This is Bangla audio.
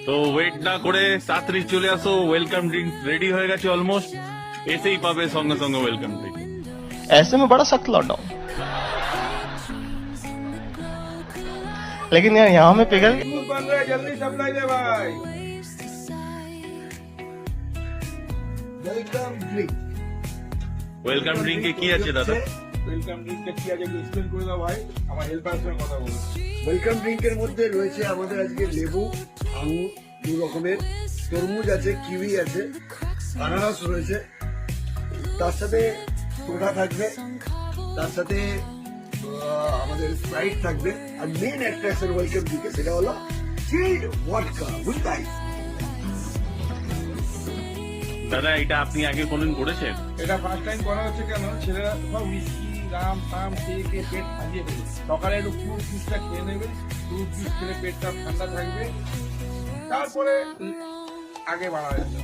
তো ওয়েট না করে তাড়াতাড়ি চলে আসো, ওয়েলকাম ড্রিঙ্ক রেডি হয়ে গেছে অলমোস্ট, এসেই পাবে সঙ্গে সঙ্গে ওয়েলকাম ড্রিঙ্ক। ऐसे में बड़ा सख्त लौटा हूं, लेकिन यार यहाँ में पिघल दूध बन रहा है, जल्दी सप्लाई दे भाई। वेलकम ड्रिंक, ওয়েলকাম ড্রিঙ্কে কি আছে দাদা? ওয়েলকাম ড্রিঙ্কের কি আছে এক্সপ্লেন করে দাও ভাই, আমার হেল্পারের সঙ্গে কথা বলো। ওয়েলকাম ড্রিঙ্কের মধ্যে রয়েছে আমাদের আজকে লেবু, আঙুর, দু রকমের তরমুজ আছে, কিউই আছে, আনারস রয়েছে, তার সাথে সোডা থাকবে, তার সাথে আমাদের স্প্রাইট থাকবে, আর মেন অ্যাট্রাকশন ওয়েলকাম ড্রিঙ্কে সেটা হলো চিল্ড ভডকা উইথ আইস। দাদা এটা আপনি আগে কোনদিন করেছেন? এটা ফার্স্ট টাইম করা হচ্ছে। কেন? ছেলেরা সব উইস্কি রাম টাম খেয়ে খেয়ে পেট সাজিয়ে দেবে, সকালে একটু ফ্রুট জুসটা খেয়ে নেবে, ফ্রুট জুস খেলে পেটটা ঠান্ডা থাকবে, তারপরে আগে বাড়া যাবে।